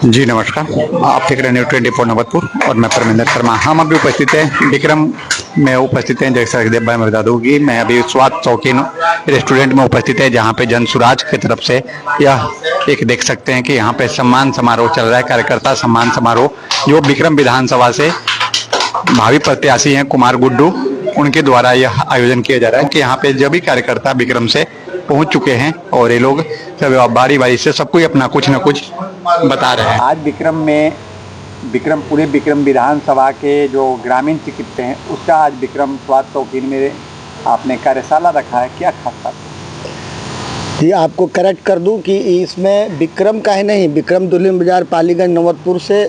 जी नमस्कार। आप देख रहे हैं न्यूज़ 24 नवतपुर और मैं परमिंदर शर्मा। हम अभी उपस्थित हैं विक्रम में उपस्थित हैं। जैसा कि मैं बता दूं कि मैं अभी स्वाद शौकीन रेस्टोरेंट में उपस्थित है, जहां पे जन सुराज की तरफ से यह एक देख सकते हैं कि यहां पे सम्मान समारोह चल रहा है। कार्यकर्ता सम्मान समारोह जो विक्रम विधानसभा से भावी प्रत्याशी हैं कुमार गुड्डू, उनके द्वारा यह आयोजन किया जा रहा है कि यहाँ पे जो भी कार्यकर्ता विक्रम से पहुंच चुके हैं और ये लोग सब बारी बारी से सब कोई अपना कुछ न कुछ बता रहे हैं। आज विक्रम विधानसभा के जो ग्रामीण चिकित्सक हैं उसका आज विक्रम स्वास्थ्य शौकीन में आपने कार्यशाला रखा है, क्या खास बात है? जी आपको करेक्ट कर दूं कि इसमें विक्रम का ही नहीं, विक्रम दुल्हिन बाजार पालीगंज नवतपुर से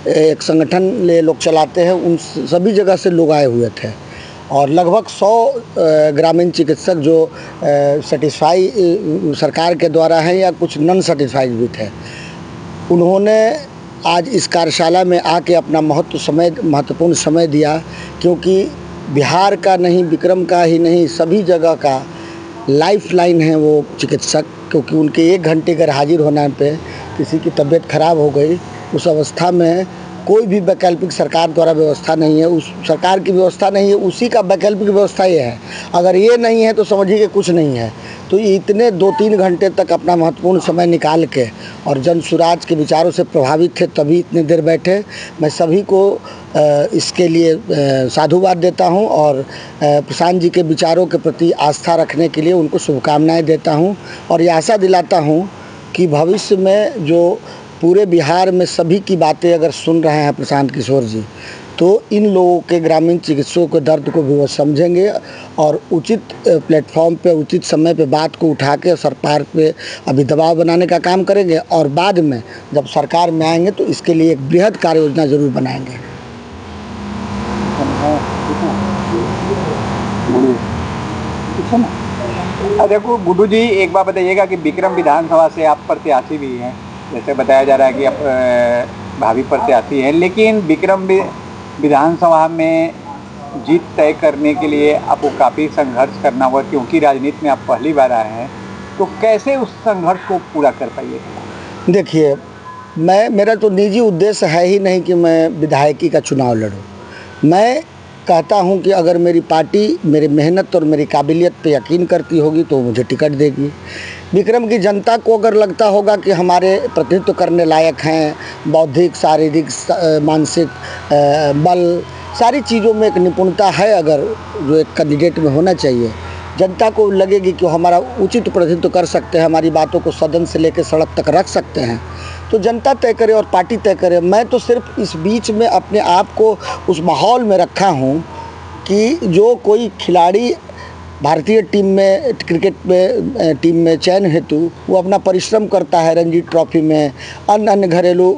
एक संगठन ले लोग चलाते हैं, उन सभी जगह से लोग आए हुए थे और लगभग 100 ग्रामीण चिकित्सक जो सेटिस्फाई सरकार के द्वारा हैं या कुछ नॉन सेटिस्फाइड भी थे, उन्होंने आज इस कार्यशाला में आके अपना महत्वपूर्ण समय दिया। क्योंकि बिहार का नहीं, विक्रम का ही नहीं, सभी जगह का लाइफ लाइन है वो चिकित्सक। क्योंकि उनके 1 घंटे अगर हाजिर होने पे किसी की तबीयत खराब हो गई, उस अवस्था में कोई भी वैकल्पिक सरकार द्वारा व्यवस्था नहीं है, उस सरकार की व्यवस्था नहीं है, उसी का वैकल्पिक व्यवस्था ये है। अगर ये नहीं है तो समझिए कि कुछ नहीं है। तो इतने 2-3 घंटे तक अपना महत्वपूर्ण समय निकाल के और जन सुराज के विचारों से प्रभावित थे तभी इतने देर बैठे। मैं सभी को इसके लिए साधुवाद देता हूं और प्रशांत जी के विचारों के प्रति आस्था रखने के लिए उनको शुभकामनाएं देता हूं और ये आशा दिलाता हूं कि भविष्य में जो पूरे बिहार में सभी की बातें अगर सुन रहे हैं प्रशांत किशोर जी, तो इन लोगों के ग्रामीण चिकित्सकों के दर्द को भी वो समझेंगे और उचित प्लेटफॉर्म पे उचित समय पे बात को उठा के सरकार पे अभी दबाव बनाने का काम करेंगे और बाद में जब सरकार में आएंगे तो इसके लिए एक बृहद कार्य योजना जरूर बनाएंगे। देखो गुड्डू जी, एक बात बताइएगा कि विक्रम विधानसभा से आप प्रत्याशी भी हैं, जैसे बताया जा रहा है कि आप भावी प्रत्याशी हैं, लेकिन विक्रम विधानसभा में जीत तय करने के लिए आपको काफ़ी संघर्ष करना हुआ, क्योंकि राजनीति में आप पहली बार आए हैं। तो कैसे उस संघर्ष को पूरा कर पाइएगा? देखिए, मेरा तो निजी उद्देश्य है ही नहीं कि मैं विधायकी का चुनाव लड़ूं। मैं कहता हूं कि अगर मेरी पार्टी मेरी मेहनत और मेरी काबिलियत पे यकीन करती होगी तो मुझे टिकट देगी। विक्रम की जनता को अगर लगता होगा कि हमारे प्रतिनिधित्व करने लायक हैं, बौद्धिक, शारीरिक, मानसिक बल, सारी चीज़ों में एक निपुणता है अगर जो एक कैंडिडेट में होना चाहिए, जनता को लगेगी कि हमारा उचित प्रतिनिधित्व कर सकते हैं, हमारी बातों को सदन से लेकर सड़क तक रख सकते हैं, तो जनता तय करे और पार्टी तय करे। मैं तो सिर्फ इस बीच में अपने आप को उस माहौल में रखा हूँ कि जो कोई खिलाड़ी भारतीय टीम में, क्रिकेट में टीम में चयन हेतु वो अपना परिश्रम करता है रणजी ट्रॉफी में, अन्य घरेलू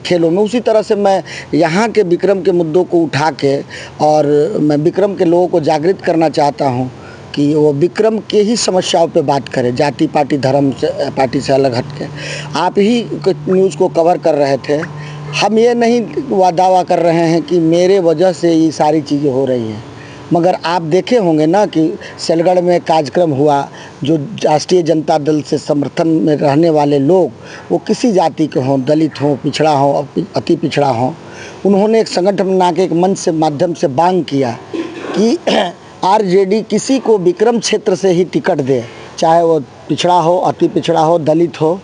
खेलों में, उसी तरह से मैं यहाँ के विक्रम के मुद्दों को उठा के और मैं विक्रम के लोगों को जागृत करना चाहता हूँ कि वो विक्रम के ही समस्याओं पे बात करें, जाति पार्टी धर्म से पार्टी से अलग हट के। आप ही न्यूज़ को कवर कर रहे थे, हम ये नहीं दावा कर रहे हैं कि मेरे वजह से ये सारी चीज़ें हो रही हैं, मगर आप देखे होंगे ना कि सेलगढ़ में कार्यक्रम हुआ, जो राष्ट्रीय जनता दल से समर्थन में रहने वाले लोग, वो किसी जाति के हों, दलित हों, पिछड़ा हों, अति पिछड़ा हों, उन्होंने एक संगठन बना के एक मंच से माध्यम से मांग किया कि आरजेडी किसी को विक्रम क्षेत्र से ही टिकट दे, चाहे वो पिछड़ा हो, अति पिछड़ा हो, दलित हो,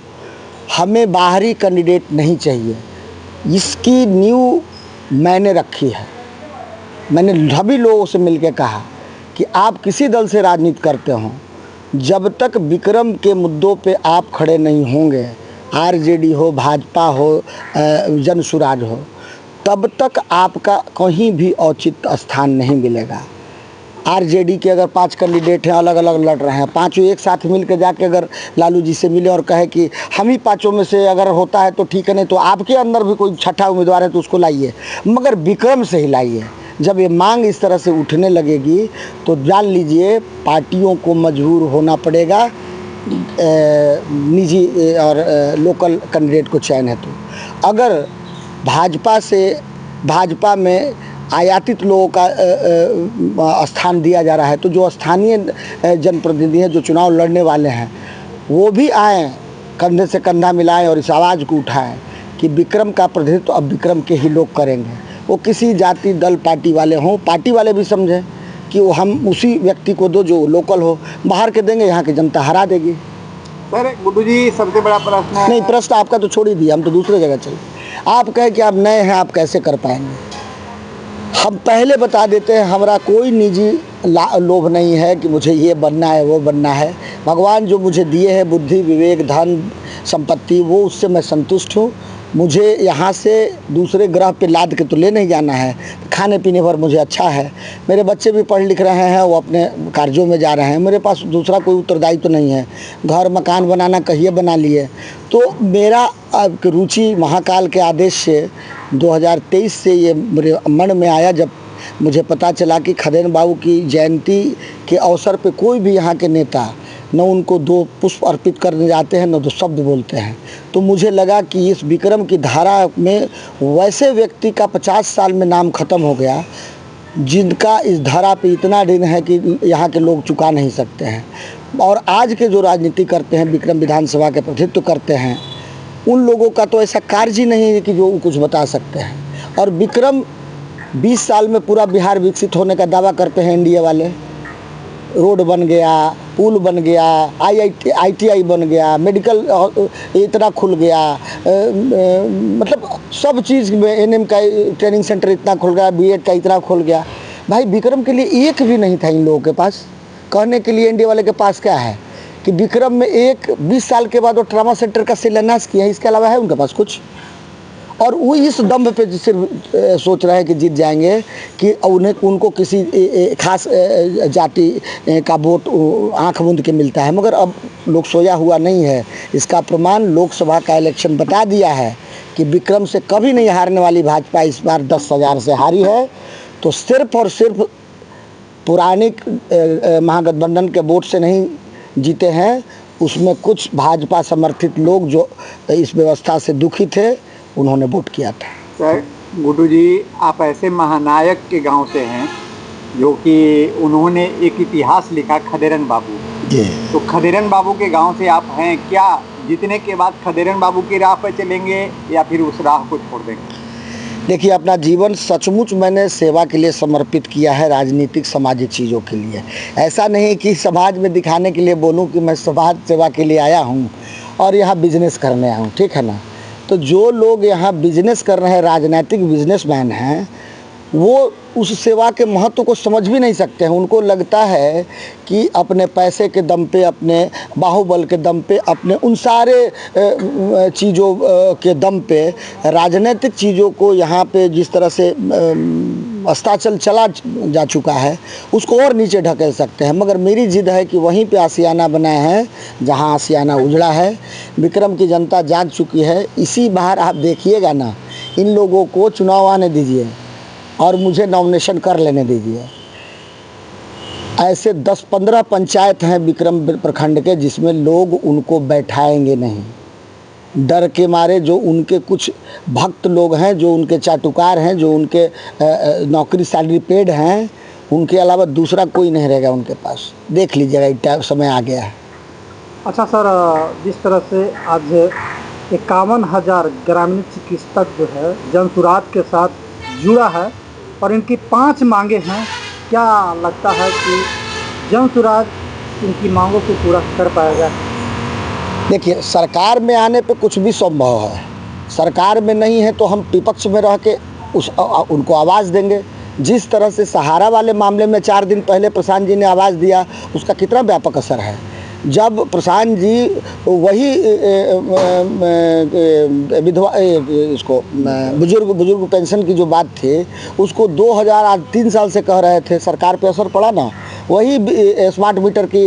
हमें बाहरी कैंडिडेट नहीं चाहिए। इसकी नींव मैंने रखी है। मैंने सभी लोगों से मिलकर कहा कि आप किसी दल से राजनीति करते हो, जब तक विक्रम के मुद्दों पे आप खड़े नहीं होंगे, आरजेडी हो, भाजपा हो, जन सुराज हो, तब तक आपका कहीं भी औचित्य स्थान नहीं मिलेगा। आरजेडी के अगर 5 कैंडिडेट हैं, अलग अलग लड़ रहे हैं, पांचों एक साथ मिल के जाके अगर लालू जी से मिले और कहे कि हम ही 5 में से अगर होता है तो ठीक है, नहीं तो आपके अंदर भी कोई छठा उम्मीदवार है तो उसको लाइए, मगर विक्रम से ही लाइए। जब ये मांग इस तरह से उठने लगेगी तो जान लीजिए पार्टियों को मजबूर होना पड़ेगा निजी और लोकल कैंडिडेट को चयन हेतु। अगर भाजपा में आयातित लोगों का स्थान दिया जा रहा है, तो जो स्थानीय जनप्रतिनिधि हैं, जो चुनाव लड़ने वाले हैं, वो भी आएँ, कंधे से कंधा मिलाएं और इस आवाज़ को उठाएं कि विक्रम का प्रतिनिधित्व अब विक्रम के ही लोग करेंगे। वो किसी जाति दल पार्टी वाले हों, पार्टी वाले भी समझें कि वो हम उसी व्यक्ति को दो जो लोकल हो, बाहर के देंगे यहाँ की जनता हरा देगी। सर गुड्डू जी, सबसे बड़ा प्रश्न है। नहीं, प्रश्न आपका तो छोड़ ही दिया, हम तो दूसरे जगह चले। आप कहें कि आप नए हैं, आप कैसे कर पाएंगे? हम पहले बता देते हैं, हमारा कोई निजी लोभ नहीं है कि मुझे ये बनना है वो बनना है। भगवान जो मुझे दिए हैं बुद्धि विवेक धन संपत्ति, वो उससे मैं संतुष्ट हूँ। मुझे यहाँ से दूसरे ग्रह पे लाद के तो ले नहीं जाना है, खाने पीने पर मुझे अच्छा है। मेरे बच्चे भी पढ़ लिख रहे हैं, वो अपने कार्यों में जा रहे हैं। मेरे पास दूसरा कोई उत्तरदायित्व तो नहीं है। घर मकान बनाना कहिए बना लिए। तो मेरा रुचि महाकाल के आदेश से 2023 से ये मेरे मन में आया, जब मुझे पता चला कि खदेन बाबू की जयंती के अवसर पे कोई भी यहाँ के नेता न उनको 2 पुष्प अर्पित करने जाते हैं, न 2 शब्द बोलते हैं। तो मुझे लगा कि इस विक्रम की धारा में वैसे व्यक्ति का 50 साल में नाम खत्म हो गया जिनका इस धारा पे इतना ऋण है कि यहाँ के लोग चुका नहीं सकते हैं। और आज के जो राजनीति करते हैं, विक्रम विधानसभा के प्रतिनिधित्व करते हैं, उन लोगों का तो ऐसा कार्य ही नहीं है कि जो कुछ बता सकते हैं। और विक्रम 20 साल में पूरा बिहार विकसित होने का दावा करते हैं एनडीए वाले। रोड बन गया, पुल बन गया, IIT बन गया, मेडिकल इतना खुल गया, मतलब सब चीज़ में NM का ट्रेनिंग सेंटर इतना खुल गया, BEd का इतना खुल गया। भाई विक्रम के लिए एक भी नहीं था इन लोगों के पास। कहने के लिए एनडीए वाले के पास क्या है कि विक्रम में 20 साल के बाद वो ट्रामा सेंटर का शिलान्यास किया है, इसके अलावा है उनके पास कुछ? और वो इस दम पे सिर्फ सोच रहे हैं कि जीत जाएंगे कि उनको किसी खास जाति का वोट आंख मूंद के मिलता है। मगर अब लोग सोया हुआ नहीं है। इसका प्रमाण लोकसभा का इलेक्शन बता दिया है कि विक्रम से कभी नहीं हारने वाली भाजपा इस बार 10,000 से हारी है। तो सिर्फ और सिर्फ पुरानिक महागठबंधन के वोट से नहीं जीते हैं, उसमें कुछ भाजपा समर्थित लोग जो इस व्यवस्था से दुखी थे उन्होंने वोट किया था। सर गुड्डू जी, आप ऐसे महानायक के गांव से हैं जो कि उन्होंने एक इतिहास लिखा, खदेरन बाबू जी। तो खदेरन बाबू के गांव से आप हैं, क्या जीतने के बाद खदेरन बाबू की राह पर चलेंगे या फिर उस राह को छोड़ देंगे? देखिए, अपना जीवन सचमुच मैंने सेवा के लिए समर्पित किया है, राजनीतिक सामाजिक चीज़ों के लिए। ऐसा नहीं कि समाज में दिखाने के लिए बोलूं कि मैं समाज सेवा के लिए आया हूं और यहाँ बिजनेस करने आया हूं, ठीक है ना। तो जो लोग यहाँ बिजनेस कर रहे हैं, राजनीतिक बिजनेसमैन हैं, वो उस सेवा के महत्व को समझ भी नहीं सकते हैं। उनको लगता है कि अपने पैसे के दम पे, अपने बाहुबल के दम पे, अपने उन सारे चीज़ों के दम पे राजनीतिक चीज़ों को यहाँ पे जिस तरह से अस्ताचल चला जा चुका है उसको और नीचे ढकेल सकते हैं। मगर मेरी जिद है कि वहीं पे आशियाना बनाया है जहाँ आशियाना उजड़ा है। विक्रम की जनता जाग चुकी है। इसी बार आप देखिएगा ना, इन लोगों को चुनाव आने दीजिए और मुझे नॉमिनेशन कर लेने दीजिए। ऐसे 10-15 पंचायत हैं विक्रम प्रखंड के जिसमें लोग उनको बैठाएंगे नहीं, डर के मारे। जो उनके कुछ भक्त लोग हैं, जो उनके चाटुकार हैं, जो उनके नौकरी सैलरी पेड हैं, उनके अलावा दूसरा कोई नहीं रहेगा उनके पास। देख लीजिएगा, समय आ गया है। अच्छा सर, जिस तरह से आज 51,000 ग्रामीण चिकित्सक जो है जनसुराज के साथ जुड़ा है और इनकी 5 मांगे हैं, क्या लगता है कि जनसुराज इनकी मांगों को पूरा कर पाएगा? देखिए, सरकार में आने पे कुछ भी संभव है। सरकार में नहीं है तो हम विपक्ष में रह के उनको आवाज़ देंगे। जिस तरह से सहारा वाले मामले में 4 दिन पहले प्रशांत जी ने आवाज़ दिया, उसका कितना व्यापक असर है। जब प्रशांत जी वही विधवा इसको बुजुर्ग पेंशन की जो बात थी उसको 2003 साल से कह रहे थे, सरकार पे असर पड़ा ना। वही स्मार्ट मीटर की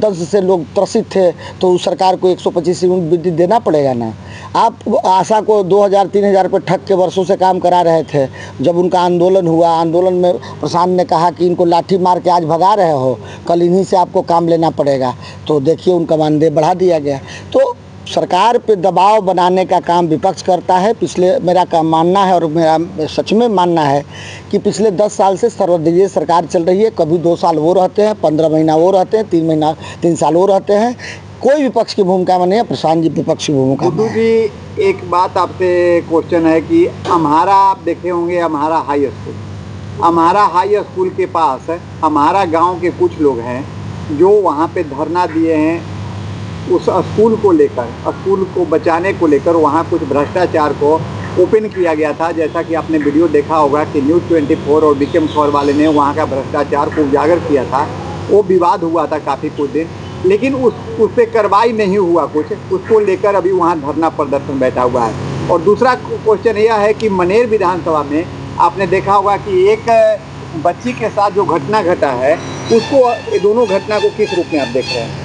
10 से लोग त्रसित थे तो उस सरकार को 125 यूनिट बिजली देना पड़ेगा ना। आप आशा को 2,000-3,000 रुपये ठग के वर्षों से काम करा रहे थे। जब उनका आंदोलन हुआ, आंदोलन में प्रशांत ने कहा कि इनको लाठी मार के आज भगा रहे हो, कल इन्हीं से आपको काम लेना पड़ेगा। तो देखिए, उनका मानदेय बढ़ा दिया गया। तो सरकार पे दबाव बनाने का काम विपक्ष करता है। मेरा काम मानना है और मेरा सच में मानना है कि पिछले 10 साल से सर्वदलीय सरकार चल रही है। कभी 2 साल वो रहते हैं, 15 महीना वो रहते हैं, 3 साल वो रहते हैं। कोई विपक्ष की भूमिका में नहीं है, प्रशांत जी विपक्ष की भूमिका में गुड्डू है। जी, एक बात आपसे क्वेश्चन है कि हमारा, आप देखे होंगे हमारा हाई स्कूल, हमारा हाई स्कूल के पास हमारा गांव के कुछ लोग हैं जो वहां पे धरना दिए हैं उस स्कूल को लेकर, स्कूल को बचाने को लेकर। वहां कुछ भ्रष्टाचार को ओपन किया गया था, जैसा कि आपने वीडियो देखा होगा कि न्यूज़ 24 और बीकेएम खबर वाले ने वहां का भ्रष्टाचार को उजागर किया था। वो विवाद हुआ था काफ़ी कुछ दिन, लेकिन उस पर कार्रवाई नहीं हुआ कुछ, उसको लेकर अभी वहाँ धरना प्रदर्शन बैठा हुआ है। और दूसरा क्वेश्चन यह है कि मनेर विधानसभा में आपने देखा होगा कि एक बच्ची के साथ जो घटना घटा है, उसको, ये दोनों घटना को किस रूप में आप देख रहे हैं?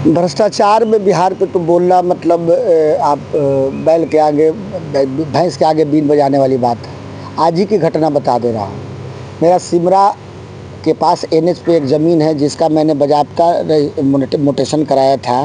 भ्रष्टाचार में बिहार पे तो बोलना मतलब आप बैल के आगे, भैंस के आगे बीन बजाने वाली बात है। आज ही की घटना बता दे रहा हूँ। मेरा सिमरा के पास एनएच पे एक ज़मीन है जिसका मैंने बाज़ाब्ता मोटेशन कराया था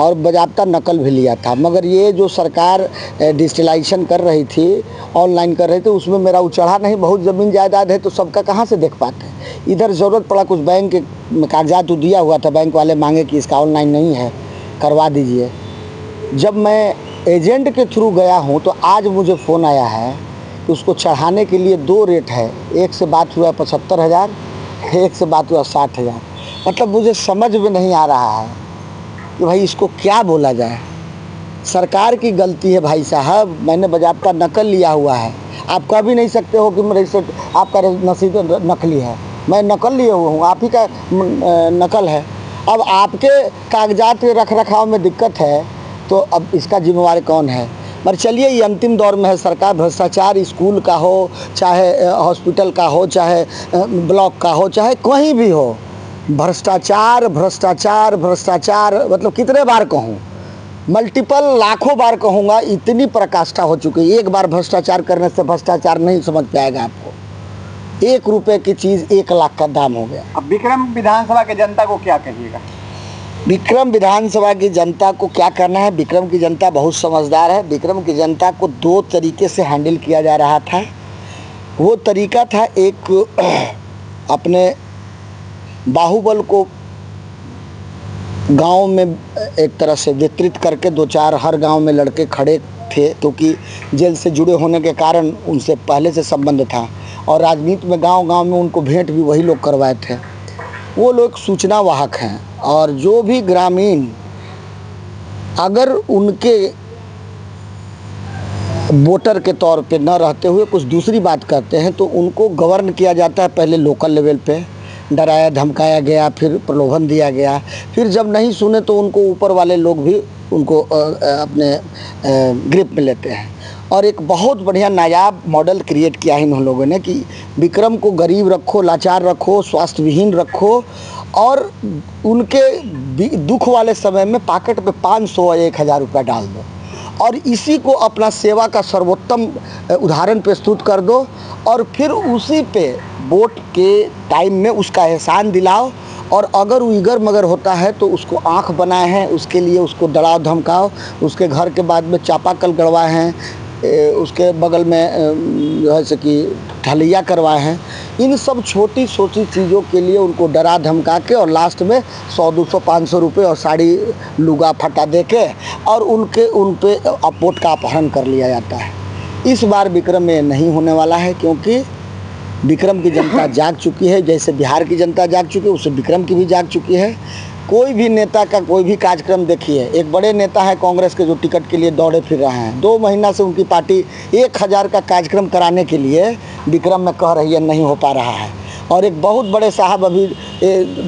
और बाज़ाब्ता नकल भी लिया था, मगर ये जो सरकार डिजिटलाइजेशन कर रही थी, ऑनलाइन कर रही थी, उसमें मेरा उचढ़ा नहीं। बहुत ज़मीन जायदाद है तो सबका कहाँ से देख पाते हैं। इधर ज़रूरत पड़ा, कुछ बैंक के कागजात दिया हुआ था, बैंक वाले मांगे कि इसका ऑनलाइन नहीं है, करवा दीजिए। जब मैं एजेंट के थ्रू गया हूँ तो आज मुझे फ़ोन आया है कि उसको चढ़ाने के लिए 2 रेट है। एक से बात हुआ 75,000, एक से बात हुआ 60,000। मतलब मुझे समझ में नहीं आ रहा है कि भाई इसको क्या बोला जाए। सरकार की गलती है भाई साहब। मैंने बाज़ाब्ता नकल लिया हुआ है। आप कह भी नहीं सकते हो कि रजिस्टर आपका रसीद नकली है। मैं नकल लिए हुआ हूँ, आप ही का नकल है। अब आपके कागजात के रख रखाव में दिक्कत है तो अब इसका जिम्मेवार कौन है? पर चलिए, ये अंतिम दौर में है। सरकार भ्रष्टाचार स्कूल का हो, चाहे हॉस्पिटल का हो, चाहे ब्लॉक का हो, चाहे कहीं भी हो, भ्रष्टाचार भ्रष्टाचार भ्रष्टाचार, मतलब कितने बार कहूँ, मल्टीपल लाखों बार कहूँगा। इतनी पराकाष्ठा हो चुकी है। एक बार भ्रष्टाचार करने से भ्रष्टाचार नहीं समझ पाएगा आपको। 1 रुपये की चीज़ 1 लाख का दाम हो गया। अब विक्रम विधानसभा के जनता को क्या कहिएगा? विक्रम विधानसभा की जनता को क्या करना है? विक्रम की जनता बहुत समझदार है। विक्रम की जनता को 2 तरीके से हैंडल किया जा रहा था। वो तरीका था, एक अपने बाहुबल को गांव में एक तरह से वितरित करके 2-4 हर गांव में लड़के खड़े थे, क्योंकि जेल से जुड़े होने के कारण उनसे पहले से संबंध था और राजनीति में गांव-गांव में उनको भेंट भी वही लोग करवाए थे। वो लोग सूचना वाहक हैं और जो भी ग्रामीण अगर उनके वोटर के तौर पे न रहते हुए कुछ दूसरी बात करते हैं तो उनको गवर्न किया जाता है। पहले लोकल लेवल पे डराया धमकाया गया, फिर प्रलोभन दिया गया, फिर जब नहीं सुने तो उनको ऊपर वाले लोग भी उनको अपने ग्रिप में लेते हैं। और एक बहुत बढ़िया नायाब मॉडल क्रिएट किया है इन लोगों ने कि विक्रम को गरीब रखो, लाचार रखो, स्वास्थ्य विहीन रखो और उनके दुख वाले समय में पॉकेट पे 500 या 1,000 रुपया डाल दो और इसी को अपना सेवा का सर्वोत्तम उदाहरण प्रस्तुत कर दो और फिर उसी पे वोट के टाइम में उसका एहसान दिलाओ। और अगर वो इगर मगर होता है तो उसको आँख बनाए हैं, उसके लिए उसको डराओ धमकाओ, उसके घर के बाद में चापाकल गड़वाए हैं, उसके बगल में जो है से कि ढलैया करवाए हैं। इन सब छोटी छोटी चीज़ों के लिए उनको डरा धमका के और लास्ट में 100, 200, 500 रुपये और साड़ी लुगा फटा दे के और उन पे वोट का अपहरण कर लिया जाता है। इस बार विक्रम में नहीं होने वाला है, क्योंकि विक्रम की जनता जाग चुकी है। जैसे बिहार की जनता जाग चुकी है, उससे विक्रम की भी जाग चुकी है। कोई भी नेता का कोई भी कार्यक्रम देखिए, एक बड़े नेता है कांग्रेस के जो टिकट के लिए दौड़े फिर रहे हैं, 2 महीना से उनकी पार्टी 1000 का कार्यक्रम कराने के लिए विक्रम में कह रही है, नहीं हो पा रहा है। और एक बहुत बड़े साहब अभी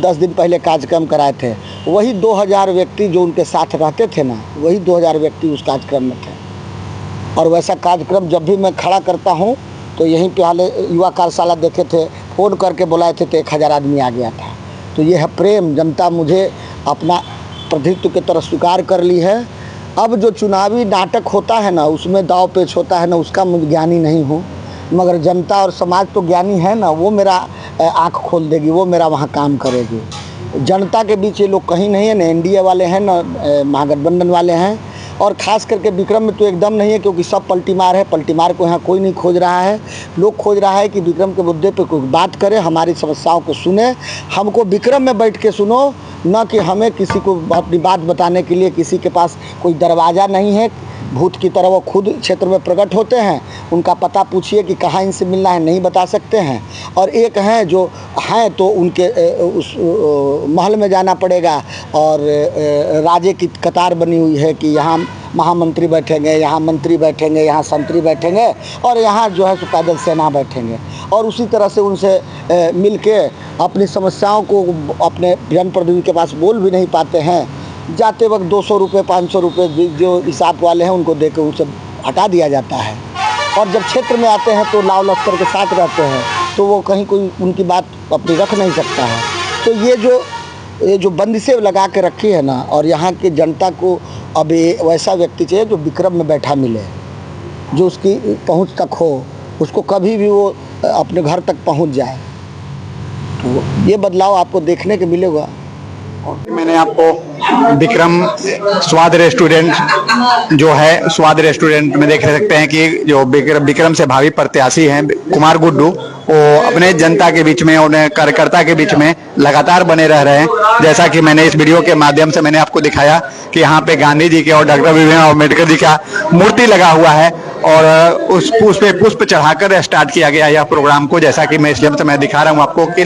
10 दिन पहले कार्यक्रम कराए थे, वही 2000 व्यक्ति जो उनके साथ रहते थे ना, वही 2000 व्यक्ति उस कार्यक्रम में थे। और वैसा कार्यक्रम जब भी मैं खड़ा करता हूँ तो यहीं पे हाले युवा कार्यशाला देखे थे, फ़ोन करके बुलाए थे तो 1000 आदमी आ गया था। तो ये है प्रेम। जनता मुझे अपना प्रतिनिधित्व की तरह स्वीकार कर ली है। अब जो चुनावी नाटक होता है ना, उसमें दाव पेच होता है ना, उसका मैं ज्ञानी नहीं हूँ, मगर जनता और समाज तो ज्ञानी है ना, वो मेरा आँख खोल देगी, वो मेरा वहाँ काम करेगी। जनता के बीच ये लोग कहीं नहीं है, ना एनडीए वाले हैं ना महागठबंधन वाले हैं। और ख़ास करके विक्रम में तो एकदम नहीं है, क्योंकि सब पलटीमार है। पलटीमार को यहाँ कोई नहीं खोज रहा है। लोग खोज रहा है कि विक्रम के मुद्दे पर कोई बात करे, हमारी समस्याओं को सुने। हमको विक्रम में बैठ के सुनो, न कि हमें किसी को अपनी बात बताने के लिए किसी के पास कोई दरवाज़ा नहीं है। भूत की तरह वो खुद क्षेत्र में प्रकट होते हैं, उनका पता पूछिए कि कहाँ इनसे मिलना है, नहीं बता सकते हैं। और एक हैं जो हैं तो उनके उस महल में जाना पड़ेगा, और राजे की कतार बनी हुई है कि यहाँ महामंत्री बैठेंगे, यहाँ मंत्री बैठेंगे, यहाँ संतरी बैठेंगे, और यहाँ जो है सो पैदल सेना बैठेंगे। और उसी तरह से उनसे मिल के अपनी समस्याओं को अपने जनप्रतिनिधि के पास बोल भी नहीं पाते हैं। जाते वक्त 200 रुपये 500 रुपये जो हिसाब वाले हैं उनको देकर उनसे हटा दिया जाता है। और जब क्षेत्र में आते हैं तो लाव लश्कर के साथ रहते हैं, तो वो कहीं कोई उनकी बात अपनी रख नहीं सकता है। तो ये जो बंदिशें लगा के रखी है ना, और यहाँ की जनता को अब वैसा व्यक्ति चाहिए जो विक्रम में बैठा मिले, जो उसकी पहुँच तक हो, उसको कभी भी वो अपने घर तक पहुँच जाए। तो ये बदलाव आपको देखने को मिलेगा। मैंने आपको विक्रम स्वाद रेस्टोरेंट जो है, स्वाद रेस्टोरेंट में देख सकते हैं कि जो विक्रम से भावी प्रत्याशी हैं कुमार गुड्डू, वो अपने जनता के बीच में और कार्यकर्ता के बीच में लगातार बने रह रहे हैं। जैसा कि मैंने इस वीडियो के माध्यम से मैंने आपको दिखाया कि यहाँ पे गांधी जी के और डॉक्टर भीमराव अम्बेडकर जी का मूर्ति लगा हुआ है, और उस पुष्प चढ़ाकर स्टार्ट किया गया यह प्रोग्राम को। जैसा कि मैं इसलिए मैं दिखा रहा हूँ आपको कि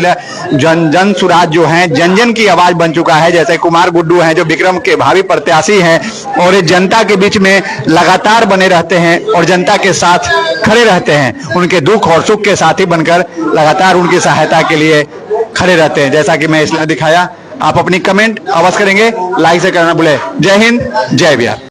जन सुराज जो है जन जन की आवाज बन चुका है। जैसे कुमार गुड्डू हैं जो विक्रम के भावी प्रत्याशी हैं, और ये जनता के बीच में लगातार बने रहते हैं और जनता के साथ खड़े रहते हैं। उनके दुख और सुख के साथी बनकर लगातार उनकी सहायता के लिए खड़े रहते हैं। जैसा कि मैं इसलिए दिखाया। आप अपनी कमेंट अवश्य करेंगे, लाइक से करना भूले। जय हिंद, जय बिहार।